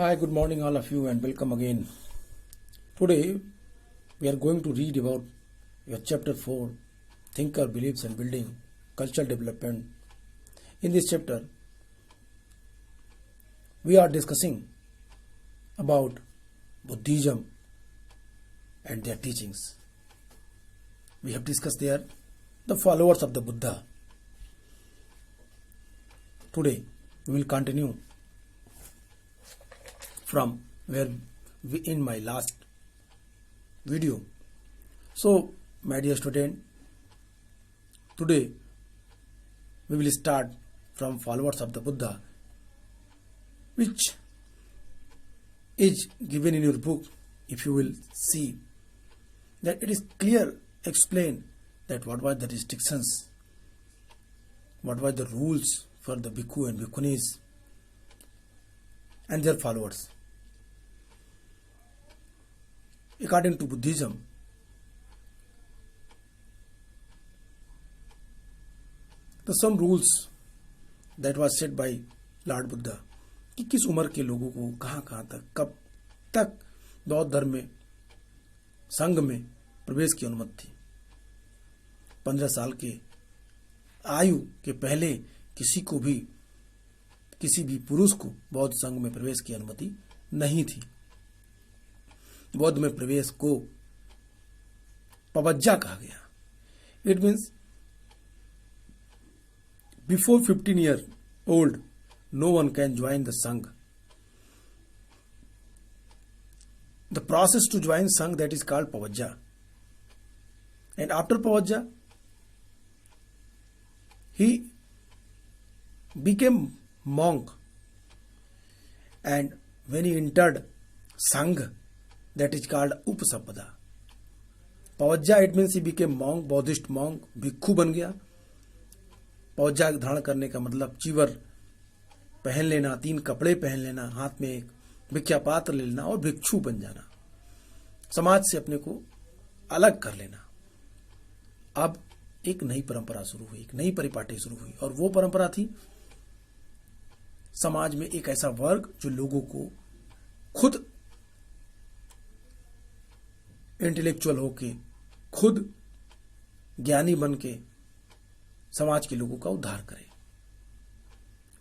Hi, good morning, all of you, and welcome again. Today, we are going to read about your chapter 4 Thinker, Beliefs, and Building Cultural Development. In this chapter, we are discussing about Buddhism and their teachings. We have discussed there the followers of the Buddha. Today, we will continue from where we in my last video. So, my dear student, today we will start from followers of the Buddha, which is given in your book. If you will see that it is clear explained that what were the restrictions, what were the rules for the bhikkhu and bhikkhunis and their followers. According to Buddhism, the some rules that was set by Lord Buddha कि किस उम्र के लोगों को कहाँ कहाँ तक कब तक बौद्ध धर्म में संघ में प्रवेश की अनुमति थी। 15 साल के आयु के पहले किसी भी पुरुष को बौद्ध संघ में प्रवेश की अनुमति नहीं थी। बौद्ध में प्रवेश को पवज्जा कहा गया। It means before 15 years old no one can join the sangh. The process to join sangh, that is called pavajja. And after pavajja he became monk, and when he entered sangh, that is called upasampada. Pabbajja it means he became monk, Buddhist monk, भिक्षु बन गया। पवज्जा धारण करने का मतलब चीवर पहन लेना, 3 कपड़े पहन लेना, हाथ में एक भिक्षा पात्र ले लेना और भिक्षु बन जाना, समाज से अपने को अलग कर लेना। अब एक नई परंपरा शुरू हुई, एक नई परिपाटी शुरू हुई, और वो परंपरा थी समाज में एक ऐसा वर्ग जो लोगों को खुद इंटेलेक्चुअल होके, खुद ज्ञानी बन के समाज के लोगों का उद्धार करे,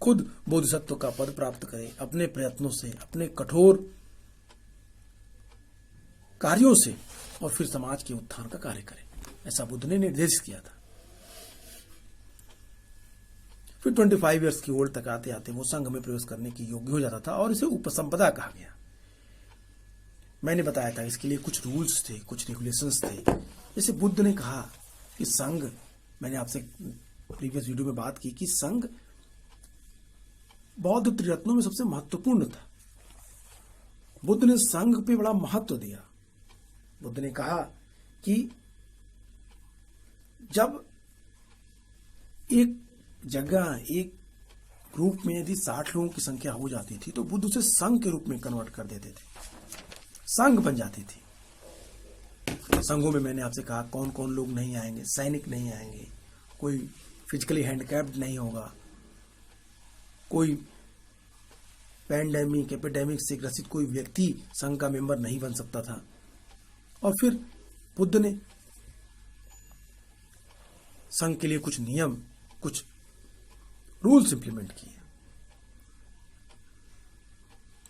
खुद बोधिसत्व का पद प्राप्त करे, अपने प्रयत्नों से, अपने कठोर कार्यों से, और फिर समाज के उत्थान का कार्य करे। ऐसा बुद्ध ने निर्देशित किया था। फिर 25 years की ओल्ड तक आते आते वो संघ में प्रवेश करने की योग्य हो जाता था, और इसे उपसंपदा कहा गया। मैंने बताया था इसके लिए कुछ रूल्स थे, कुछ रेगुलेशंस थे। जैसे बुद्ध ने कहा कि संघ, मैंने आपसे प्रीवियस वीडियो में बात की कि संघ बौद्ध त्रिरत्नों में सबसे महत्वपूर्ण था। बुद्ध ने संघ पे बड़ा महत्व दिया। बुद्ध ने कहा कि जब एक जगह, एक ग्रुप में यदि 60 लोगों की संख्या हो जाती थी तो बुद्ध उसे संघ के रूप में कन्वर्ट कर देते थे, संघ बन जाती थी। संघों में मैंने आपसे कहा कौन कौन लोग नहीं आएंगे, सैनिक नहीं आएंगे, कोई फिजिकली हैंडीकैप्ड नहीं होगा, कोई पैंडेमिक एपिडेमिक से ग्रसित कोई व्यक्ति संघ का मेंबर नहीं बन सकता था। और फिर बुद्ध ने संघ के लिए कुछ नियम, कुछ रूल्स इंप्लीमेंट किए।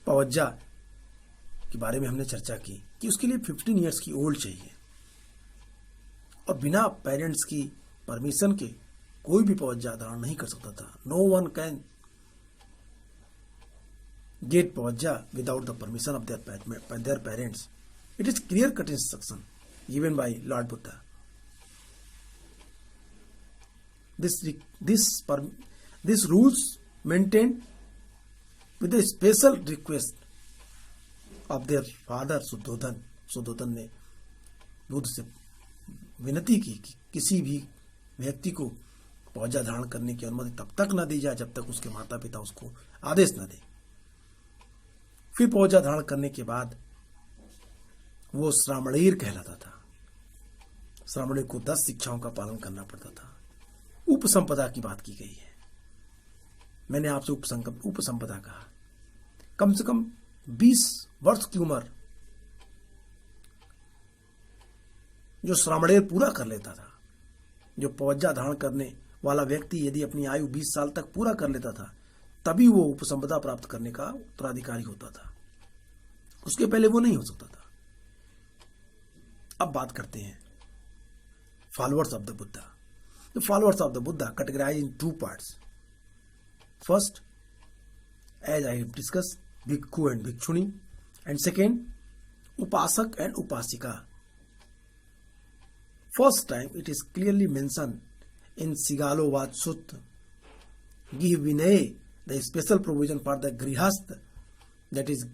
पवज्जा के बारे में हमने चर्चा की कि उसके लिए 15 years की ओल्ड चाहिए, और बिना पेरेंट्स की परमिशन के कोई भी पवज्जा धारण नहीं कर सकता था। No one can get pabbajja without the permission of their parents. It is clear cut instruction given by Lord Buddha. This rules maintained with a special request of their father Shuddhodana. Shuddhodana ने बुद्ध से विनती की कि किसी भी व्यक्ति को पवज्जा धारण करने की अनुमति तब तक न दी जाए जब तक उसके माता पिता उसको आदेश न दे। फिर पवज्जा धारण करने के बाद वो श्रामणीर कहलाता था। श्रामणीर को 10 शिक्षाओं का पालन करना पड़ता था। उपसंपदा की बात की गई है। मैंने आपसे उपसंपदा कहा, कम से कम 20 वर्ष की उम्र जो श्रामणेर पूरा कर लेता था, जो पवज्जा धारण करने वाला व्यक्ति यदि अपनी आयु 20 साल तक पूरा कर लेता था, तभी वो उपसंपदा प्राप्त करने का उत्तराधिकारी होता था। उसके पहले वो नहीं हो सकता था। अब बात करते हैं followers of the Buddha. The followers of the Buddha categorize इन 2 parts. First, as I have discuss, bhikkhu and bhikkhuni, and second, upasaka and upasika. First time it is clearly mentioned in Sigalovad Sutta, Gih Vinay, the special provision for the Grihastha, that is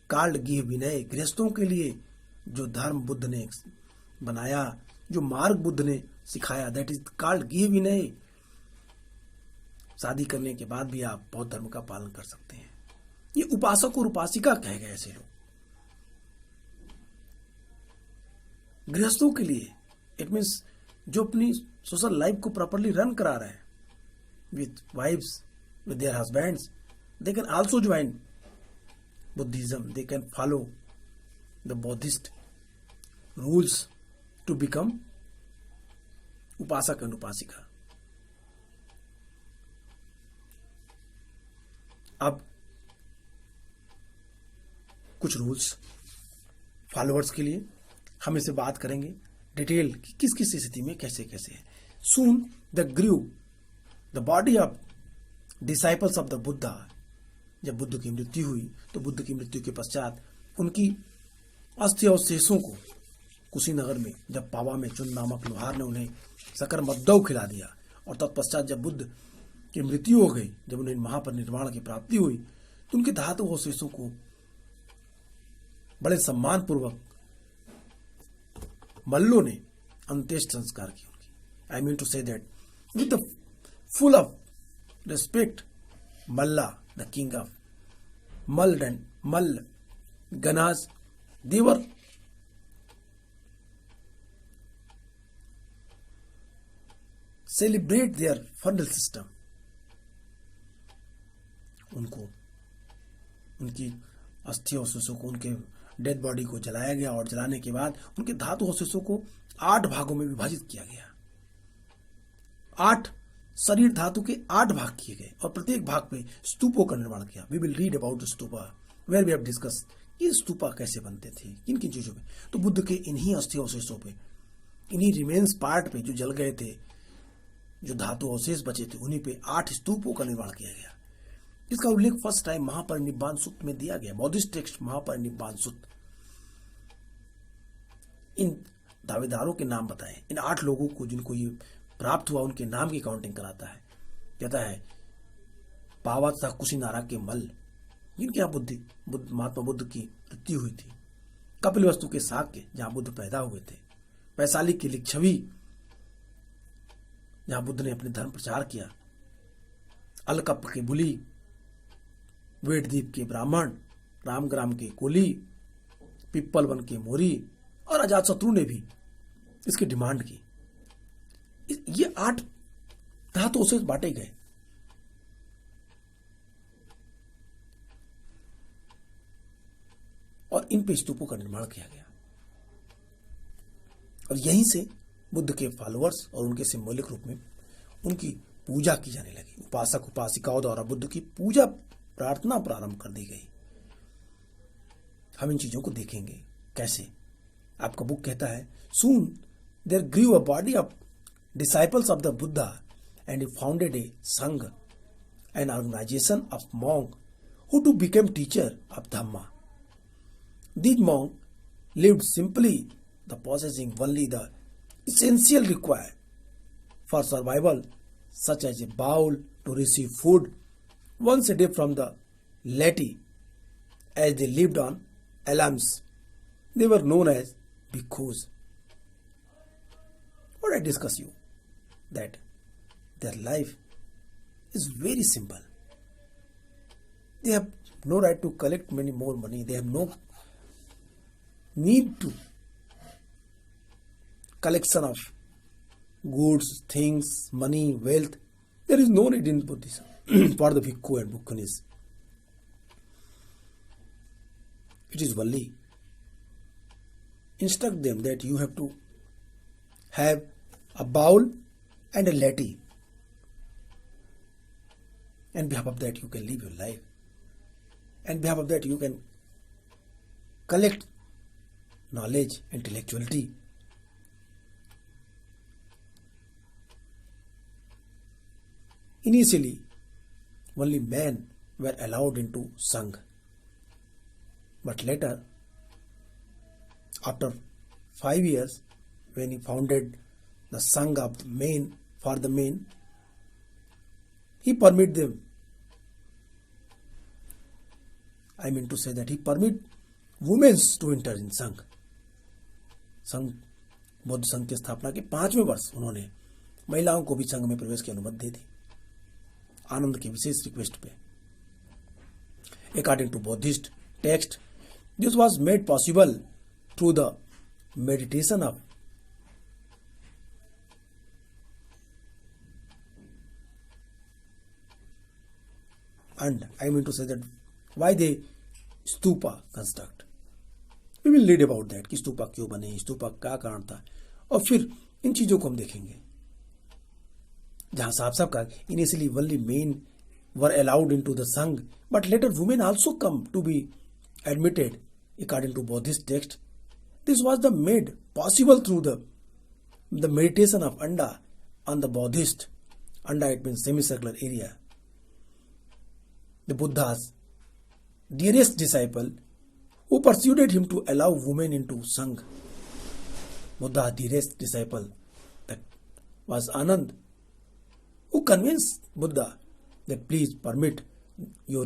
called Gih Vinay. गृहस्थों के लिए जो धर्म बुद्ध ने बनाया, जो मार्ग बुद्ध ने सिखाया, that is called Gih Vinay. शादी करने के बाद भी आप बौद्ध धर्म का पालन कर सकते हैं. ये उपासक और उपासिका कहे गए ऐसे लोग. गृहस्थों के लिए इट मीन्स जो अपनी सोशल लाइफ को प्रॉपरली रन करा रहे हैं with wives, with their husbands, they can also join Buddhism, they can follow the Buddhist rules to become उपासक एंड उपासिका. अब कुछ रूल्स फॉलोअर्स के लिए हम इसे बात करेंगे डिटेल कि किस किस स्थिति में कैसे कैसे है. Soon the grew the body of disciples of the Buddha. जब बुद्ध की मृत्यु हुई तो बुद्ध की मृत्यु के पश्चात उनकी अस्थि अवशेषों को कुशीनगर में जब पावा में चुन नामक लोहार ने उन्हें शकर मद्दव खिला दिया और तत्पश्चात जब बुद्ध की मृत्यु हो गई, जब उन्हें महापरिनिर्वाण की प्राप्ति हुई तो उनके धातु अवशेषों को बड़े सम्मान पूर्वक मल्लों ने अंत्येष्ट संस्कार किया उनकी. I mean to say that with the full of respect, Malla the king of Malla and Malla ganas, they were celebrate their funeral system. उनको उनकी अस्थि अवशेषों को, उनके डेड बॉडी को जलाया गया और जलाने के बाद उनके धातु अवशेषों को 8 भागों में विभाजित किया गया. 8 शरीर धातु के 8 भाग किए गए और प्रत्येक भाग पे स्तूपों का निर्माण किया. We will read about the stupa where we have discuss ये स्तूपा कैसे बनते थे, किन किन चीजों पे. तो बुद्ध के इन्हीं अस्थि अवशेषों पे, इन्हीं रिमेन्स पार्ट पे जो जल गए थे, जो धातु अवशेष बचे थे, उन्हीं पे 8 स्तूपों का निर्माण किया गया. इसका उल्लेख फर्स्ट टाइम महापरिनिब्बाण सूत्र में दिया गया. बौद्धिस्ट टेक्स्ट महापरिनिब्बाण सूत्र इन दावेदारों के नाम बताए, इन 8 लोगों को जिनको ये प्राप्त हुआ उनके नाम की काउंटिंग कराता है. कहता है पावा तथा कुशीनारा के मल्ल, जिनके यहाँ महात्मा बुद्ध की मृत्यु हुई थी. कपिलवस्तु के शाक्य, जहां बुद्ध पैदा हुए थे. वैशाली की लिच्छवी, जहां बुद्ध ने अपने धर्म प्रचार किया. अलकप के बुली, वेटद्वीप के ब्राह्मण, रामग्राम के कोली, पिप्पल वन के मोरी और अजातशत्रु ने भी इसकी डिमांड की. ये 8 धातुओं से बांटे गए. और इन पे स्तूपों का निर्माण किया गया और यहीं से बुद्ध के फॉलोअर्स और उनके सिंबॉलिक रूप में उनकी पूजा की जाने लगी. उपासक उपासिकाओं द्वारा बुद्ध की पूजा प्रार्थना प्रारंभ कर दी गई. हम इन चीजों को देखेंगे कैसे. आपका बुक कहता है soon there grew a body of disciples of the Buddha and he founded a sangha, an organization of monk who to become teacher of dhamma. These monks lived simply, the possessing only the essential required for survival, such as a bowl to receive food once a day from the laity. As they lived on alms, they were known as bhikkhus. What I discuss you, that their life is very simple. They have no right to collect many more money. They have no need to collection of goods, things, money, wealth. There is no need in Buddhism for the bhikkhu and bhikkhunis. it is only instruct them that you have to have a bowl and a latte. And behalf of that you can live your life. And behalf of that you can collect knowledge, intellectuality. Initially, only men were allowed into Sangh. But later, after 5 years, when he founded the Sangh of men for the men, he permitted them. I mean to say that he permitted women to enter in Sangh. संघ बौद्ध संघ की स्थापना के 5वें वर्ष उन्होंने महिलाओं को भी संघ में प्रवेश की अनुमति दे दी, आनंद की विशेष रिक्वेस्ट पे. According to Buddhist text, this was made possible through the meditation of and I mean to say that why they stupa construct. We will read about that कि स्तूपा क्यों बने, स्तूपा क्या कारण था, और फिर इन चीजों को हम देखेंगे. जहां साफ साफ कहा initially only men were allowed into the Sangh, but later women also come to be admitted according to Buddhist text. This was the made possible through the meditation of Anda on the Buddhist. Anda, it means semicircular area. The Buddha's dearest disciple who persuaded him to allow women into Sangh. Buddha's dearest disciple, that was Anand, who convinced Buddha that please permit your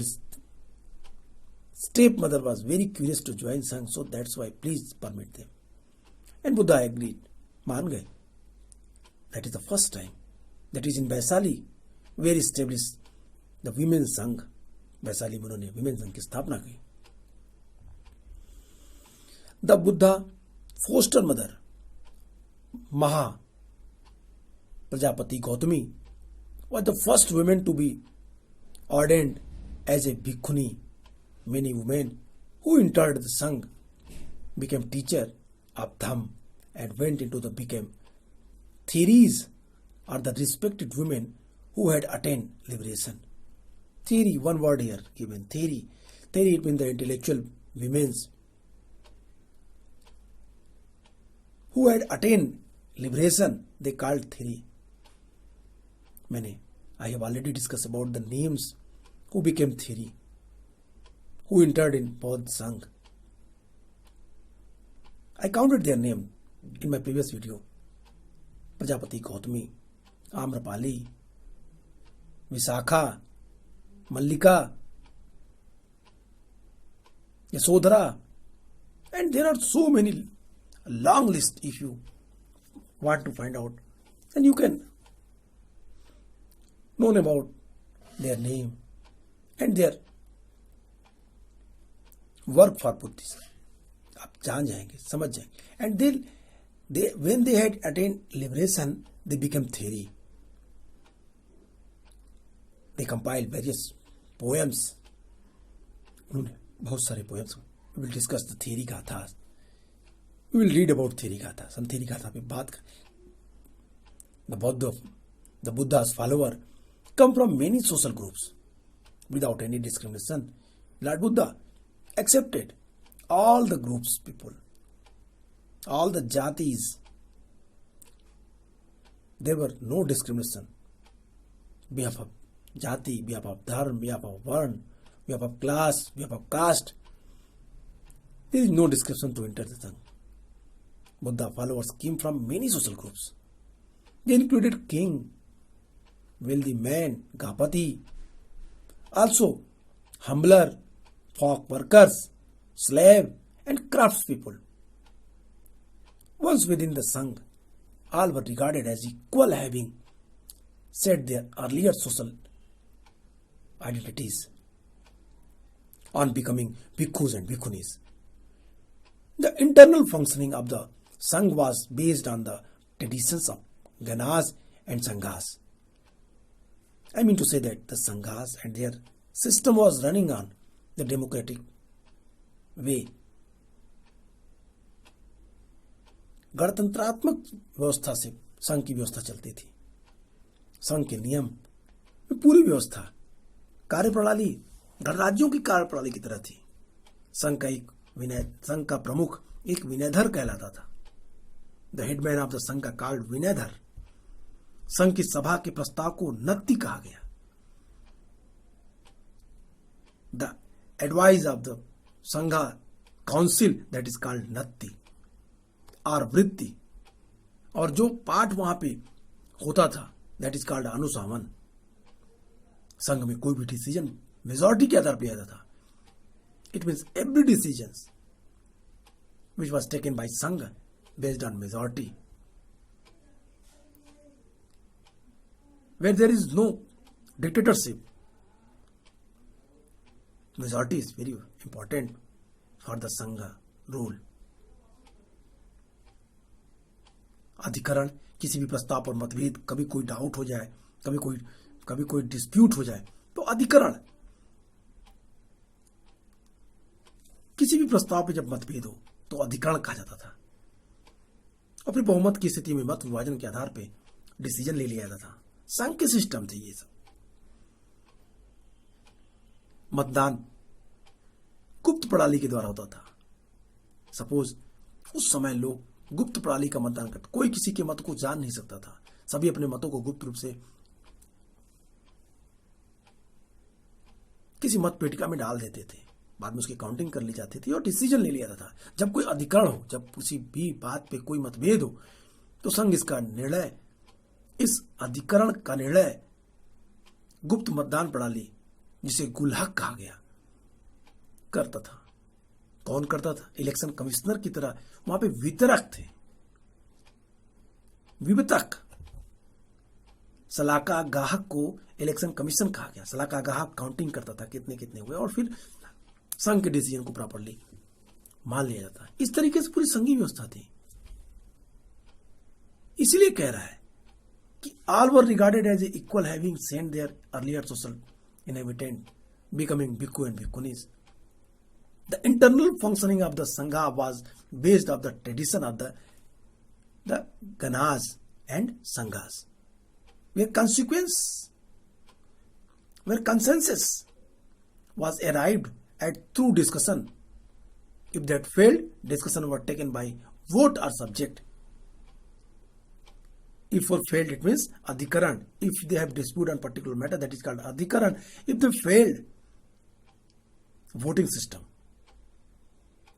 stepmother was very curious to join Sangh, so that's why please permit them. And Buddha agreed. मान गए. That is the first time. That is in Vaisali, where established the women's Sangh. Vaishali में उन्होंने women संघ की स्थापना की. The Buddha poster mother महा Prajapati Gautami was the first women to be ordained as a bhikkhuni. Many women who entered the Sangh became teacher of Dham and went into the became theories are the respected women who had attained liberation. Theory, one word here given, theory. Theory, it means the intellectual women's who had attained liberation, they called theory. Many. I have already discussed about the names who became theory, who entered in Bodh Sangh. I counted their name in my previous video. Prajapati Gautami, Amrapali, Visakha, Mallika, Yasodhara, and there are so many, a long list. If you want to find out, then you can know about their name and their work for Buddhism. आप जान जाएंगे, समझ जाएंगे. And they when they had attained liberation, they became theory. They compiled various poems. उन्होंने बहुत सारे poems. We will discuss the theory गाथा. We will read about theory गाथा. Some theory गाथा पे बात करें. The Buddha's follower come from many social groups without any discrimination. Lord Buddha accepted all the groups people, all the jatis. There were no discrimination. Behalf of jati, behalf of dharma, behalf of varn, behalf of class, behalf of caste. There is no discrimination to enter the Sangh. Buddha followers came from many social groups. They included king, wealthy man, Gapati, also humbler, folk workers, slave, and craftspeople. Once within the Sangh, all were regarded as equal, having set their earlier social identities on becoming bhikkhus and bhikkhunis. The internal functioning of the Sangh was based on the traditions of Ganas and Sanghas. I mean to say that the Sanghas and their system was running on the democratic वे गणतंत्रात्मक व्यवस्था से संघ की व्यवस्था चलती थी। संघ के नियम में पूरी व्यवस्था कार्यप्रणाली गणराज्यों की कार्यप्रणाली की तरह थी। संघ का प्रमुख एक विनयधर कहलाता था। द हेडमैन ऑफ द संघ का कॉल्ड विनयधर। संघ की सभा के प्रस्ताव को नत्ति कहा गया। द एडवाइस ऑफ द संघा काउंसिल दैट इज कॉल्ड नत्ति और वृत्ति, और जो पाठ वहां पे होता था दैट इज कॉल्ड अनुशासन। संघ में कोई भी डिसीजन मेजॉरिटी के आधार पर आता था। It means every decision which was taken by Sangha based on majority, where there is no dictatorship. Majority is very important for the Sangha rule. अधिकरण, किसी भी प्रस्ताव पर मतभेद, कभी कोई डाउट हो जाए, कभी कोई डिस्प्यूट हो जाए तो अधिकरण, किसी भी प्रस्ताव पर जब मतभेद हो तो अधिकरण कहा जाता था। और फिर बहुमत की स्थिति में मत विभाजन के आधार पर डिसीजन ले लिया जाता था। संघ के सिस्टम थे ये सब। मतदान गुप्त प्रणाली के द्वारा होता था। सपोज उस समय लोग गुप्त प्रणाली का मतदान करते, कोई किसी के मत को जान नहीं सकता था। सभी अपने मतों को गुप्त रूप से किसी मत पेटिका में डाल देते थे। बाद में उसकी काउंटिंग कर ली जाती थी और डिसीजन ले लिया जाता था। जब कोई अधिकरण हो, जब किसी भी बात पे कोई मतभेद हो तो संघ इसका निर्णय, इस अधिकरण का निर्णय गुप्त मतदान प्रणाली, जिसे गुल्हक कहा गया, करता था। कौन करता था? इलेक्शन कमिश्नर की तरह वहां पे वितरक थे, विवतक। सलाहकार गाहक को इलेक्शन कमीशन कहा गया। सलाहकार गाहक काउंटिंग करता था कितने कितने हुए और फिर संघ के डिसीजन को प्रॉपर्ली मान लिया जाता है। इस तरीके से पूरी संघीय व्यवस्था थी। इसीलिए कह रहा है कि all were regarded as equal having sent their earlier social inhabitant becoming bhikkhu and bhikkhunis. The internal functioning of the sangha was based of the tradition of the ganas and sanghas, where consensus was arrived at through discussion. If that failed, discussion were taken by vote or subject. If for failed, it means adhikaran. If they have dispute on particular matter, that is called adhikaran. If they failed, voting system.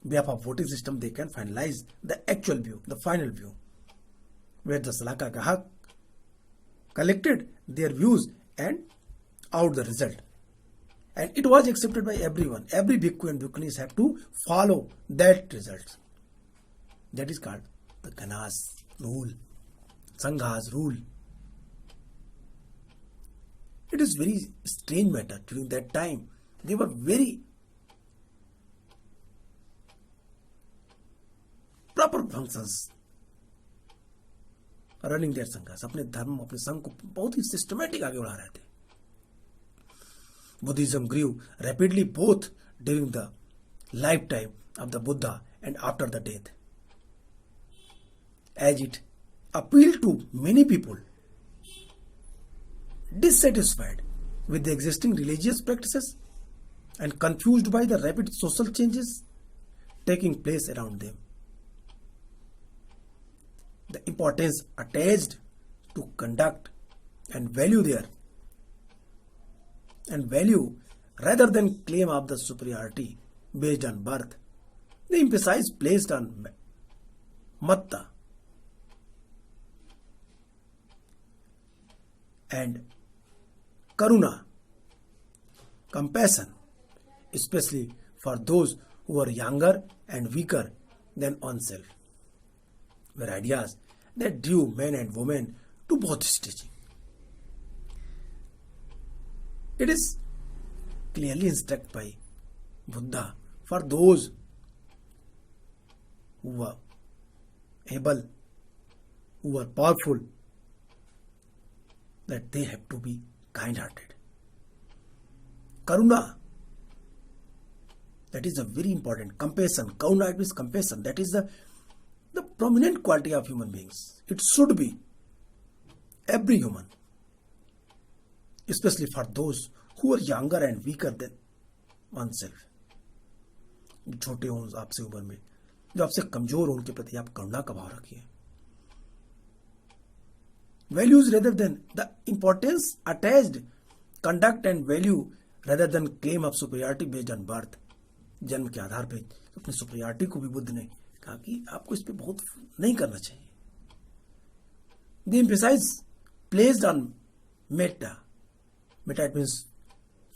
Behalf of voting system, they can finalize the actual view, the final view, where the Salaka Gahak collected their views and out the result. And it was accepted by everyone. Every bhikkhu and bhikkhunis have to follow that result. That is called the Ganas rule, Sangha's rule. It is very strange matter. During that time, they were very proper functions running their संघास। अपने धर्म, अपने संघ को बहुत ही systematic आगे बढ़ा रहे थे। Buddhism grew rapidly both during the lifetime of the Buddha and after the death, as it appealed to many people dissatisfied with the existing religious practices and confused by the rapid social changes taking place around them. The importance attached to conduct and value rather than claim of the superiority based on birth. The emphasis placed on matta and karuna, compassion, especially for those who are younger and weaker than oneself, were ideas that drew men and women to both stages. It is clearly instructed by Buddha for those who were able, who were powerful, that they have to be kind-hearted. Karuna, That is a very important. Compassion. Karuna means compassion. That is the prominent quality of human beings. It should be every human, especially for those who are younger and weaker than oneself. जो छोटे हों आपसे उम्र में, जो आपसे कमजोर हो, उनके प्रति आप करुणा का भाव रखिए. Values rather than the importance attached, conduct and value rather than claim of superiority based on birth. जन्म के आधार पे अपनी सुपरियरिटी को भी बुद्ध ने कहा कि आपको इस पे बहुत नहीं करना चाहिए. The emphasize placed on metta. Metta it means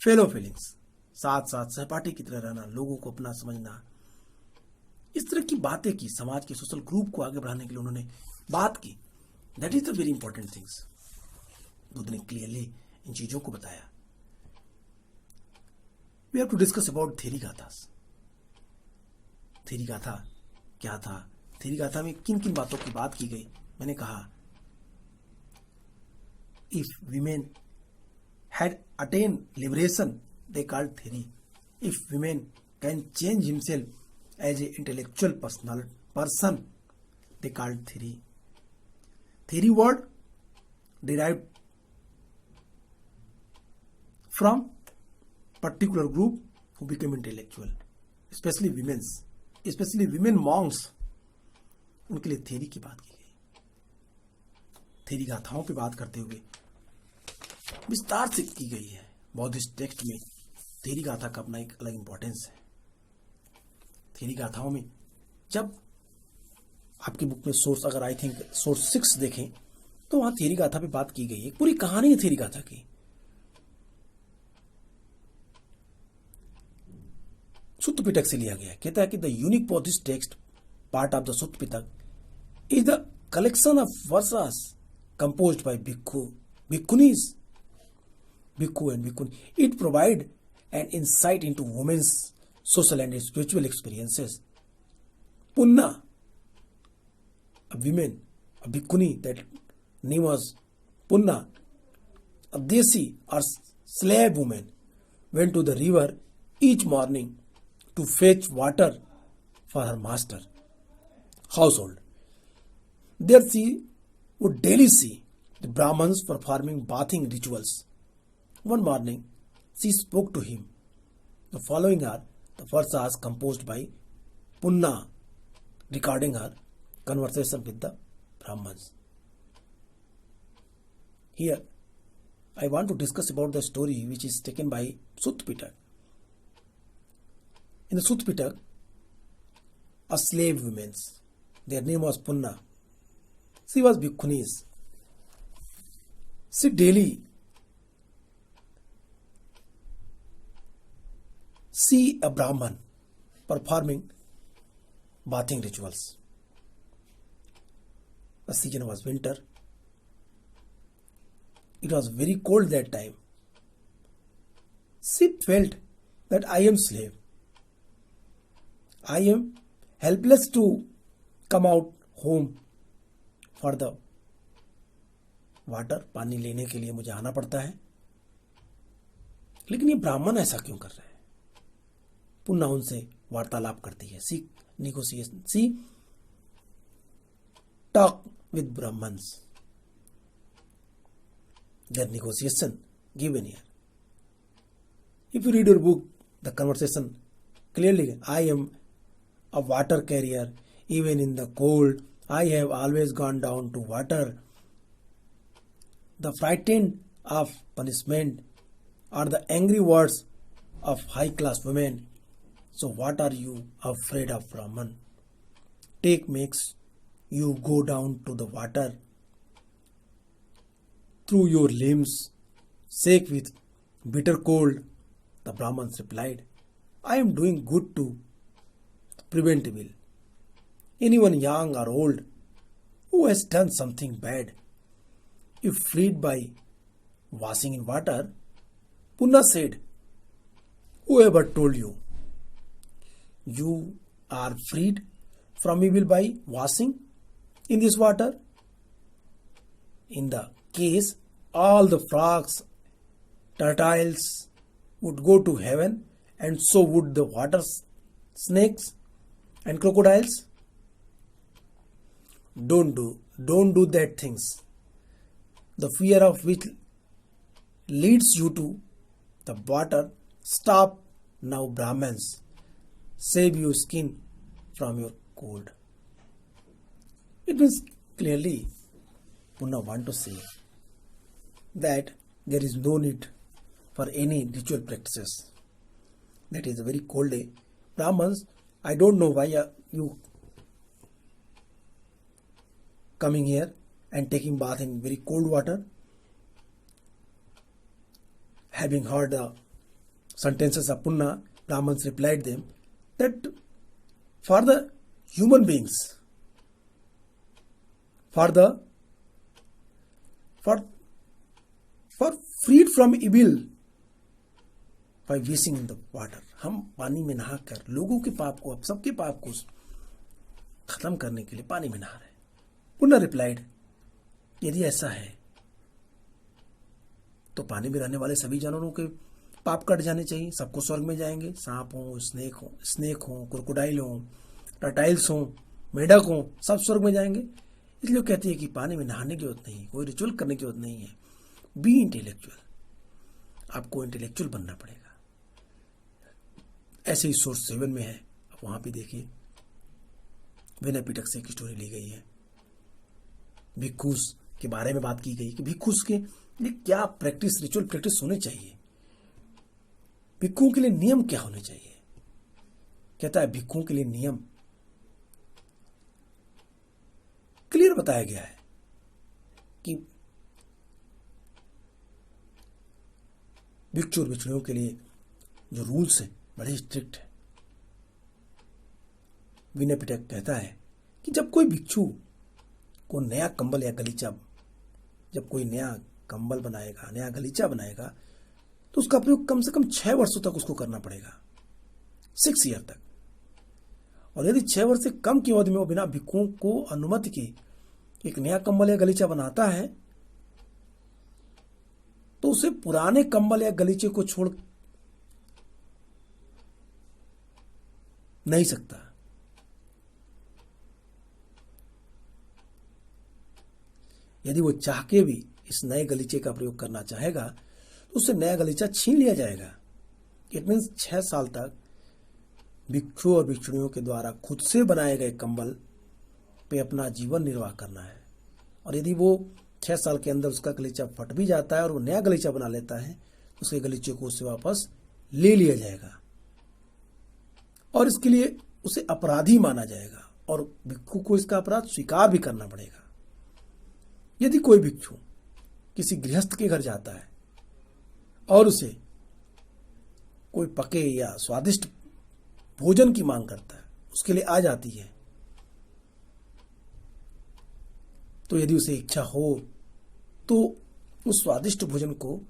fellow feelings. साथ साथ सहपाठी की तरह रहना, लोगों को अपना समझना, इस तरह की बातें की. समाज के सोशल ग्रुप को आगे बढ़ाने के लिए उन्होंने बात की. That is the very important things. Buddha ने क्लियरली इन चीजों को बताया. We have to discuss about Theri gathas. Theri Gatha क्या था? थेरी गाथा में किन किन बातों की बात की गई? मैंने कहा if women had attain liberation they called theory. If women can change himself as a intellectual person, they called theory. Theory word derived from particular group who became intellectual, especially women monks. उनके लिए theory की बात की गई. Theory गाथाओं पे बात करते हुए विस्तार से की गई है. बौद्धिस्ट टेक्स्ट में थेरी गाथा का अपना एक अलग इंपॉर्टेंस है. थेरी गाथाओं में जब आपकी बुक में सोर्स, अगर आई थिंक सोर्स 6 देखें तो वहां थेरी गाथा पे बात की गई है. पूरी कहानी है थेरी गाथा की. सुत्त पिटक से लिया गया. कहता है कि the unique Buddhist text part of the Sutta Pitaka is the collection of verses composed by bhikkhunis, Bhikkhu and Bhikkhuni. It provide an insight into women's social and spiritual experiences. Punna, a woman, a Bhikkhuni, that name was Punna, a Desi or slave woman, went to the river each morning to fetch water for her master household. There she would daily see the Brahmins performing bathing rituals. One morning, she spoke to him. The following are the versas composed by Punna, recording her conversation with the Brahmins. Here, I want to discuss about the story which is taken by Sutt Pitak. In the Sutt Pitak, a slave woman, their name was Punna. She was Bhikkhunis. She daily see a Brahman performing bathing rituals. The season was winter. It was very cold that time. She felt that I am slave. I am helpless to come out home for the water. पानी लेने के लिए मुझे आना पड़ता है. लेकिन ये ब्राह्मण ऐसा क्यों कर रहे हैं? पुन्ना उनसे वार्तालाप करती है. She talk with Brahmins. Their negotiation given here. If you read your book, the conversation clearly, I am a water carrier. Even in the cold, I have always gone down to water. The frightened of punishment are the angry words of high-class women. So what are you afraid of, Brahman? Take makes you go down to the water. Through your limbs, shake with bitter cold. The Brahmans replied, I am doing good to prevent evil. Anyone young or old who has done something bad, if freed by washing in water, Punna said, whoever told you, you are freed from evil by washing in this water? In the case, all the frogs, turtles would go to heaven, and so would the water snakes and crocodiles? Don't do that things. The fear of which leads you to the water. Stop now, Brahmins. Save your skin from your cold. It means clearly Punna want to say that there is no need for any ritual practices. That is a very cold day. Brahmins, I don't know why you coming here and taking bath in very cold water. Having heard the sentences of Punna, Brahmins replied them that for the human beings, for freed from evil by wishing in the water. हम पानी में नहाकर लोगों के पाप को, अब सबके पाप को खत्म करने के लिए पानी में नहा रहे. पुनः रिप्लाइड, यदि ऐसा है तो पानी में रहने वाले सभी जानवरों के पाप कट जाने चाहिए, सबको स्वर्ग में जाएंगे. सांप हो, स्नेक हो, क्रोकोडाइल हो, टर्टाइल्स हो, मेढक हो, सब स्वर्ग में जाएंगे. इसलिए कहती है कि पानी में नहाने की जरूरत नहीं, कोई रिचुअल करने की जरूरत नहीं है. बी इंटेलेक्चुअल, आपको इंटेलेक्चुअल बनना पड़ेगा. ऐसे ही सोर्स 7 में है, आप वहां भी देखिए. विनय पिटक से एक स्टोरी ली गई है. भिक्खुस के बारे में बात की गई कि भिक्खुस के लिए क्या प्रैक्टिस, रिचुअल प्रैक्टिस होने चाहिए, भिक्खुओं के लिए नियम क्या होने चाहिए. कहता है भिक्खुओं के लिए नियम क्लियर बताया गया है कि भिक्षु और भिक्षुणियों के लिए जो रूल्स है बड़े स्ट्रिक्ट है. विनय पिटक कहता है कि जब कोई भिक्षु को नया कंबल या गलीचा, जब कोई नया कंबल बनाएगा, नया गलीचा बनाएगा, तो उसका प्रयोग कम से कम 6 वर्षों तक उसको करना पड़ेगा, 6 ईयर तक. और यदि 6 वर्ष से कम की अवधि में वो बिना भिक्षुओं को अनुमति के एक नया कंबल या गलीचा बनाता है, तो उसे पुराने कंबल या गलीचे को छोड़ नहीं सकता. यदि वो चाह के भी इस नए गलीचे का प्रयोग करना चाहेगा तो उससे नया गलीचा छीन लिया जाएगा. इट मीन्स 6 साल तक भिक्षु और भिक्षुणियों के द्वारा खुद से बनाए गए कंबल पे अपना जीवन निर्वाह करना है. और यदि वो 6 साल के अंदर उसका गलीचा फट भी जाता है और वो नया गलीचा बना लेता है, तो उसके गलीचे को उससे वापस ले लिया जाएगा और इसके लिए उसे अपराधी माना जाएगा और भिक्षु को इसका अपराध स्वीकार भी करना पड़ेगा. यदि कोई भिक्षु किसी गृहस्थ के घर जाता है और उसे कोई पके या स्वादिष्ट भोजन की मांग करता है, उसके लिए आ जाती है, तो यदि उसे इच्छा हो तो उस स्वादिष्ट भोजन को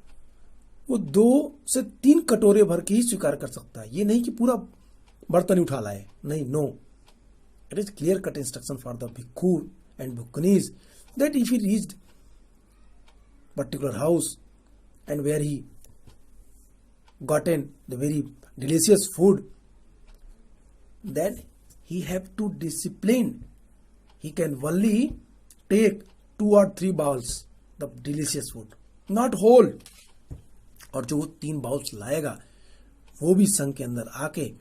वो 2 से 3 कटोरे भर के ही स्वीकार कर सकता है. ये नहीं कि पूरा बर्तन ही उठा लाए, नहीं. No, it is clear cut instruction for the bhikkhu and bhikkhunis that if he reached particular house and where he gotten the very delicious food, then he have to discipline. He can only take 2 or 3 bowls the delicious food, not whole. और जो 3 bowls लाएगा वो भी संघ के अंदर आके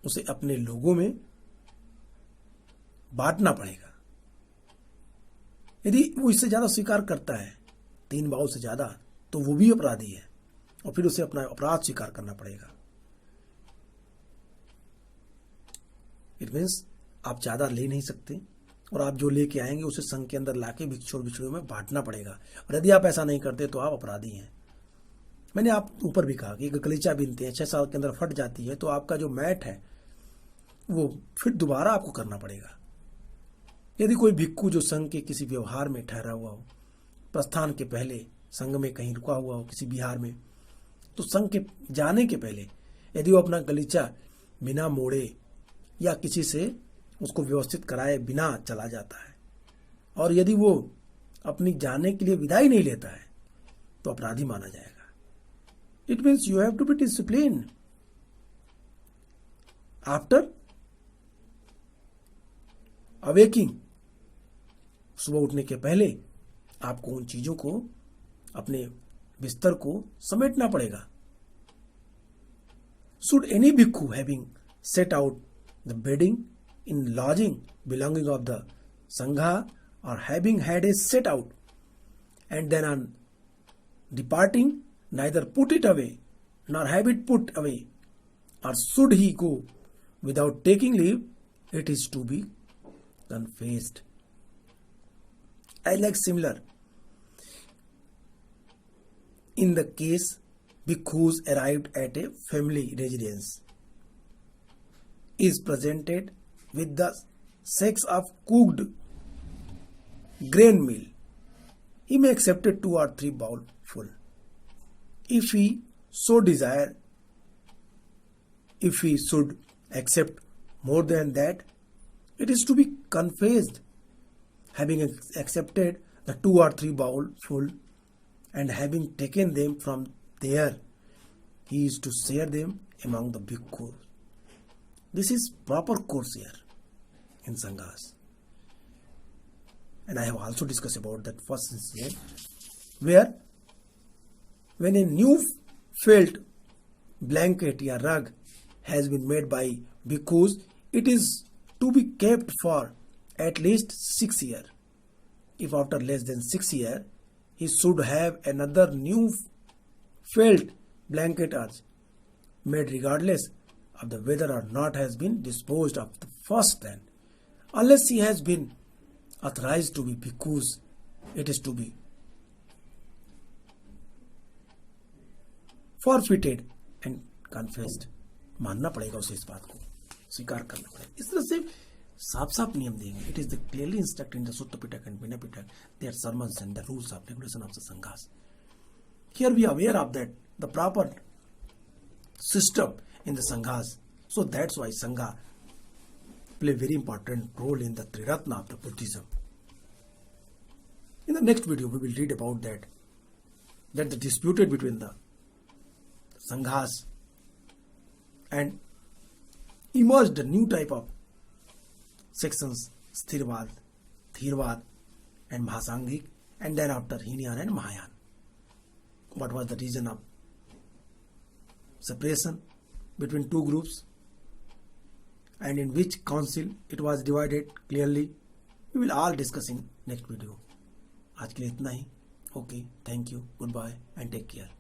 उसे अपने लोगों में बांटना पड़ेगा. यदि वो इससे ज्यादा स्वीकार करता है, 3 बाउल से ज्यादा, तो वो भी अपराधी है और फिर उसे अपना अपराध स्वीकार करना पड़ेगा. इट मीन्स आप ज्यादा ले नहीं सकते और आप जो लेके आएंगे उसे संघ के अंदर लाके भिक्षु और भिक्षुओं में बांटना पड़ेगा. और यदि आप ऐसा नहीं करते तो आप अपराधी हैं. मैंने आप ऊपर भी कहा कि एक गलीचा बीनते हैं, 6 साल के अंदर फट जाती है, तो आपका जो मैट है वो फिर दोबारा आपको करना पड़ेगा. यदि कोई भिक्खु जो संघ के किसी व्यवहार में ठहरा हुआ हो, प्रस्थान के पहले संघ में कहीं रुका हुआ हो किसी बिहार में, तो संघ के जाने के पहले यदि वो अपना गलीचा बिना मोड़े या किसी से उसको व्यवस्थित कराए बिना चला जाता है और यदि वो अपनी जाने के लिए विदाई नहीं लेता है, तो अपराधी माना जाएगा. It means you have to be discipline. After awakening, सुबह उठने के पहले आपको उन चीजों को, अपने बिस्तर को समेटना पड़ेगा. Should any bhikkhu having set out the bedding in lodging belonging of the sangha, or having had a set out and then on departing neither put it away nor have it put away, or should he go without taking leave, it is to be confessed. I like similar. In the case bhikkhus arrived at a family residence, is presented with the sacks of cooked grain meal, he may accept 2 or 3 bowl full. If he so desire, if he should accept more than that, it is to be confessed. Having accepted the 2 or 3 bowl full and having taken them from there, he is to share them among the bhikkhus. This is proper course here in sanghas. And I have also discussed about that first incident, where when a new felt blanket or rug has been made by bhikkhus, it is to be kept for at least 6 years. If after less than 6 years, he should have another new felt blanket made, regardless of the whether or not has been disposed of the first, then unless he has been authorized to be bhikkhus, it is to be forfeited and confessed. मानना पड़ेगा उसे, इस बात को स्वीकार करना पड़ेगा. इस तरह से साफ साफ नियम देंगे. It is the clearly instructed in the Sutta Pitaka and बिना पिटक, there sermons and the rules of regulation of the sanghas. Here we are aware of that, the proper system in the sanghas. So that's why sangha play very important role in the Triratna of the Buddhism. In the next video, we will read about that the disputed between the sanghas and emerged a new type of sections, Sthirvad, Thirvad and Mahasangik, and then after Hinayana and Mahayana. What was the reason of separation between two groups, and in which council it was divided clearly, we will all discuss in next video. आज के लिए इतना ही. Okay, thank you, goodbye and take care.